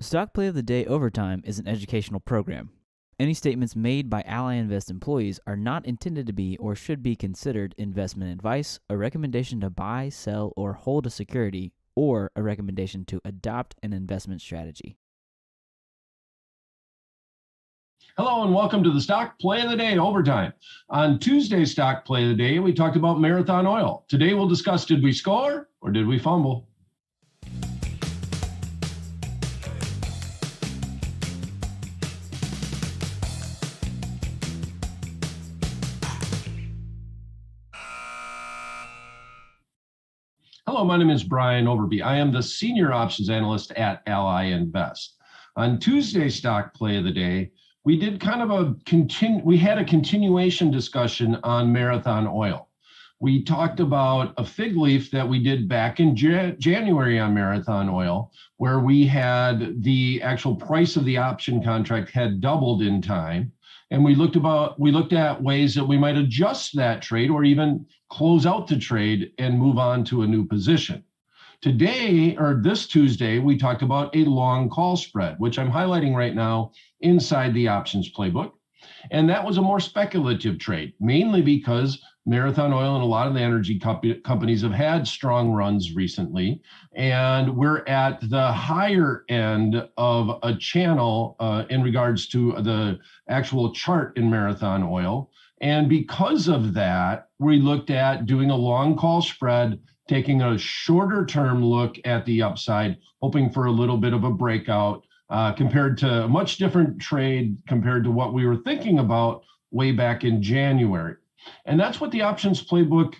Stock Play of the Day Overtime is an educational program. Any statements made by Ally Invest employees are not intended to be or should be considered investment advice, a recommendation to buy, sell, or hold a security, or a recommendation to adopt an investment strategy. Hello and welcome to the Stock Play of the Day Overtime. On Tuesday's Stock Play of the Day, we talked about Marathon Oil. Today we'll discuss, did we score or did we fumble? Hello, my name is Brian Overby. I am the Senior Options Analyst at Ally Invest. On Tuesday's Stock Play of the Day, we did kind of we had a continuation discussion on Marathon Oil. We talked about a fig leaf that we did back in January on Marathon Oil, where we had the actual price of the option contract had doubled in time. And we looked at ways that we might adjust that trade or even close out the trade and move on to a new position. Today, or this Tuesday, we talked about a long call spread, which I'm highlighting right now inside the options playbook. And that was a more speculative trade, mainly because Marathon Oil and a lot of the energy companies have had strong runs recently. And we're at the higher end of a channel in regards to the actual chart in Marathon Oil. And because of that, we looked at doing a long call spread, taking a shorter term look at the upside, hoping for a little bit of a breakout compared to a much different trade compared to what we were thinking about way back in January. And that's what the options playbook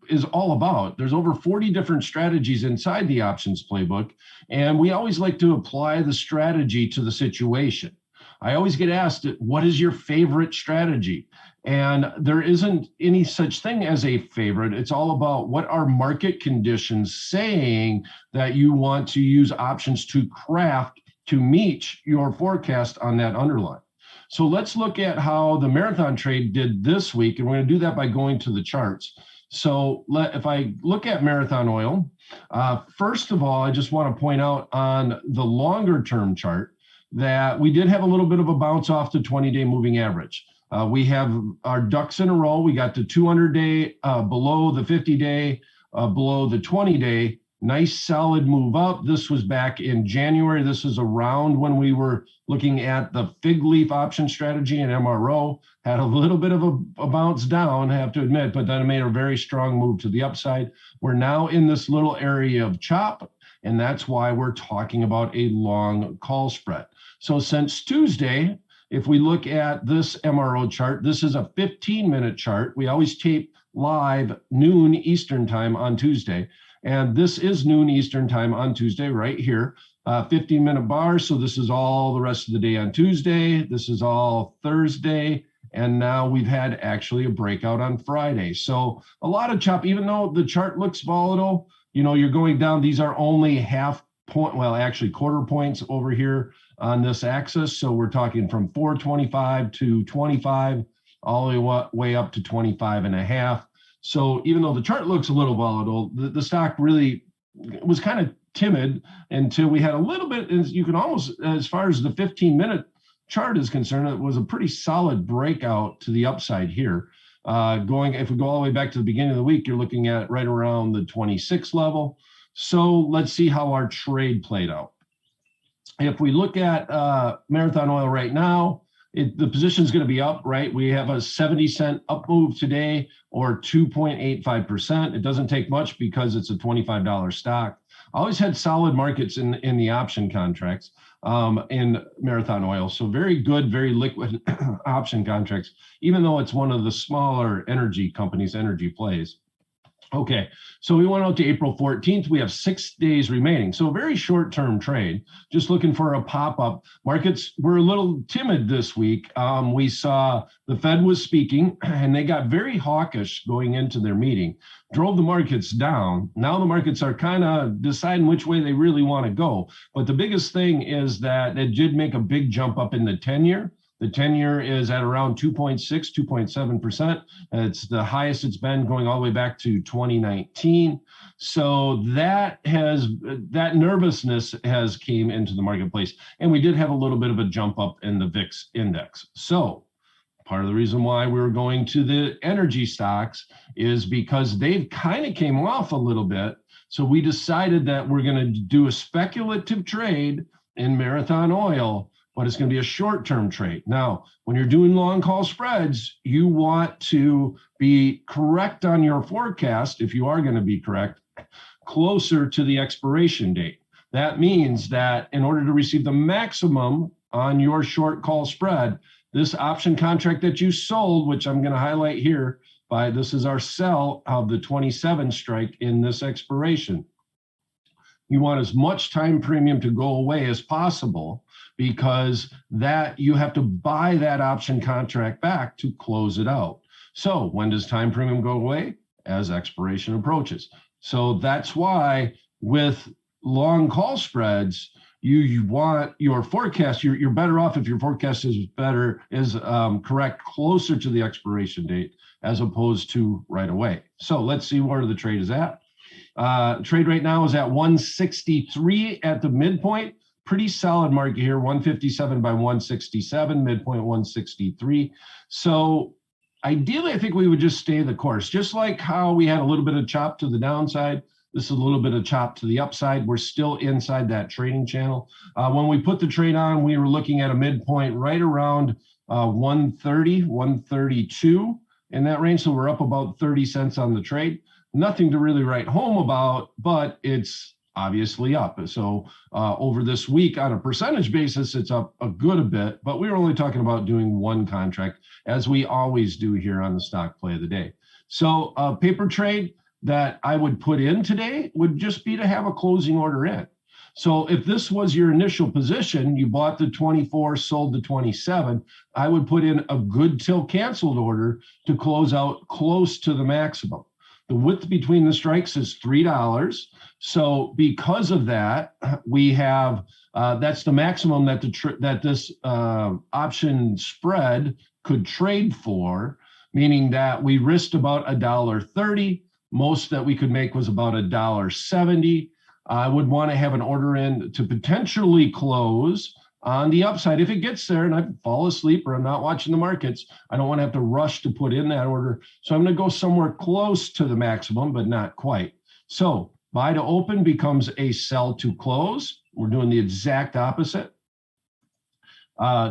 is all about. There's over 40 different strategies inside the options playbook, and we always like to apply the strategy to the situation. I always get asked, what is your favorite strategy? And there isn't any such thing as a favorite. It's all about what are market conditions saying that you want to use options to craft to meet your forecast on that underlying. So let's look at how the Marathon trade did this week, and we're going to do that by going to the charts. So if I look at Marathon Oil, first of all, I just want to point out on the longer term chart that we did have a little bit of a bounce off the 20-day moving average. We have our ducks in a row. We got the 200-day below the 50-day, below the 20-day. Nice solid move up. This was back in January. This is around when we were looking at the fig leaf option strategy and MRO. Had a little bit of a bounce down, I have to admit, but then it made a very strong move to the upside. We're now in this little area of chop, and that's why we're talking about a long call spread. So since Tuesday, if we look at this MRO chart, this is a 15-minute chart. We always tape live noon Eastern time on Tuesday. And this is noon Eastern time on Tuesday right here, 15-minute bar. So this is all the rest of the day on Tuesday. This is all Thursday. And now we've had actually a breakout on Friday. So a lot of chop, even though the chart looks volatile, you know, you're going down. These are only half point, well, actually quarter points over here on this axis. So we're talking from 425 to 25, all the way up to 25 and a half. So even though the chart looks a little volatile, the stock really was kind of timid until we had a little bit, you can almost, as far as the 15-minute chart is concerned, it was a pretty solid breakout to the upside here. If we go all the way back to the beginning of the week, you're looking at right around the 26 level. So let's see how our trade played out. If we look at Marathon Oil right now, the position is going to be up, right? We have a 70-cent up move today, or 2.85%. It doesn't take much because it's a $25 stock. I always had solid markets in the option contracts in Marathon Oil. So very good, very liquid option contracts, even though it's one of the smaller energy companies, energy plays. Okay, so we went out to April 14th. We have 6 days remaining. So a very short-term trade, just looking for a pop-up. Markets were a little timid this week. We saw the Fed was speaking, and they got very hawkish going into their meeting, drove the markets down. Now the markets are kind of deciding which way they really want to go. But the biggest thing is that it did make a big jump up in the 10-year. The 10-year is at around 2.6, 2.7%. It's the highest it's been going all the way back to 2019. So that nervousness has came into the marketplace. And we did have a little bit of a jump up in the VIX index. So part of the reason why we were going to the energy stocks is because they've kind of came off a little bit. So we decided that we're going to do a speculative trade in Marathon Oil, but it's going to be a short-term trade. Now, when you're doing long call spreads, you want to be correct on your forecast, if you are going to be correct, closer to the expiration date. That means that in order to receive the maximum on your short call spread, this option contract that you sold, which I'm going to highlight here, this is our sell of the 27 strike in this expiration. You want as much time premium to go away as possible, because that you have to buy that option contract back to close it out. So when does time premium go away? As expiration approaches. So that's why with long call spreads, you want your forecast, you're better off if your forecast is correct closer to the expiration date as opposed to right away. So let's see where the trade is at. Trade right now is at 163 at the midpoint. Pretty solid market here, 157 by 167, midpoint 163. So ideally, I think we would just stay the course. Just like how we had a little bit of chop to the downside, this is a little bit of chop to the upside. We're still inside that trading channel. When we put the trade on, we were looking at a midpoint right around 130, 132 in that range. So we're up about 30 cents on the trade. Nothing to really write home about, but it's obviously up. So over this week on a percentage basis, it's up a good bit, but we were only talking about doing one contract, as we always do here on the stock play of the day. So a paper trade that I would put in today would just be to have a closing order in. So if this was your initial position, you bought the 24, sold the 27, I would put in a good till canceled order to close out close to the maximum. The width between the strikes is $3. So because of that, we have, that's the maximum that this option spread could trade for, meaning that we risked about $1.30. Most that we could make was about $1.70. I would want to have an order in to potentially close on the upside. If it gets there and I fall asleep or I'm not watching the markets, I don't want to have to rush to put in that order. So I'm going to go somewhere close to the maximum, but not quite. So buy to open becomes a sell to close. We're doing the exact opposite.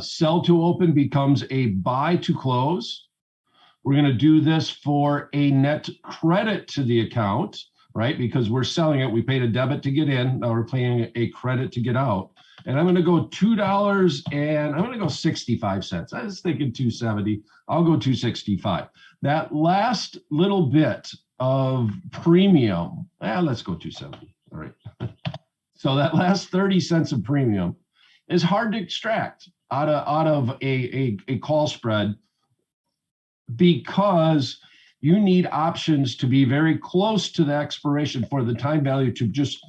Sell to open becomes a buy to close. We're going to do this for a net credit to the account, right? Because we're selling it. We paid a debit to get in. Now we're paying a credit to get out. And I'm going to go $2 and I'm going to go 65 cents. I was thinking 270. I'll go 265. That last little bit of premium, let's go 270. All right. So that last 30 cents of premium is hard to extract out of a call spread, because you need options to be very close to the expiration for the time value to just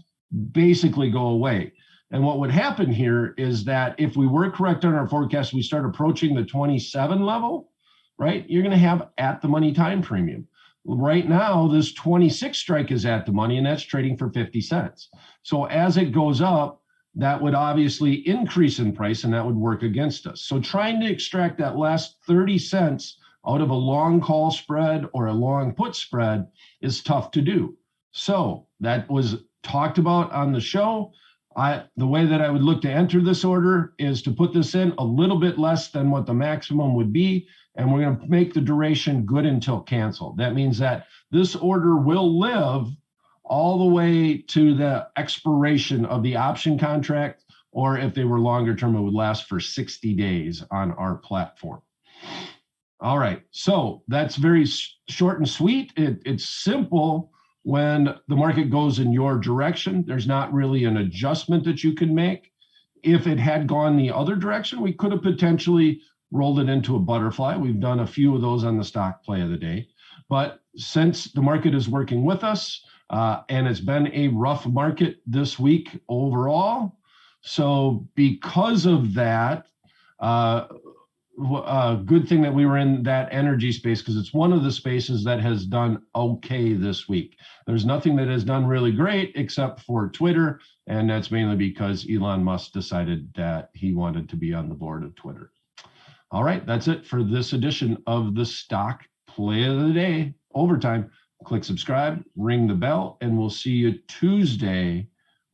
basically go away. And what would happen here is that if we were correct on our forecast, we start approaching the 27 level, right? You're going to have at the money time premium. Right now, this 26 strike is at the money, and that's trading for 50 cents. So as it goes up, that would obviously increase in price, and that would work against us. So trying to extract that last 30 cents out of a long call spread or a long put spread is tough to do. So that was talked about on the show. The way that I would look to enter this order is to put this in a little bit less than what the maximum would be, and we're going to make the duration good until canceled. That means that this order will live all the way to the expiration of the option contract, or if they were longer term, it would last for 60 days on our platform. All right, so that's very short and sweet. It's simple when the market goes in your direction. There's not really an adjustment that you can make. If it had gone the other direction, we could have potentially rolled it into a butterfly. We've done a few of those on the stock play of the day. But since the market is working with us, and it's been a rough market this week overall, so because of that, good thing that we were in that energy space, because it's one of the spaces that has done okay this week. There's nothing that has done really great except for Twitter, and that's mainly because Elon Musk decided that he wanted to be on the board of Twitter. All right, that's it for this edition of the Stock Play of the Day Overtime. Click subscribe, ring the bell, and we'll see you Tuesday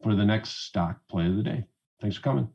for the next Stock Play of the Day. Thanks for coming.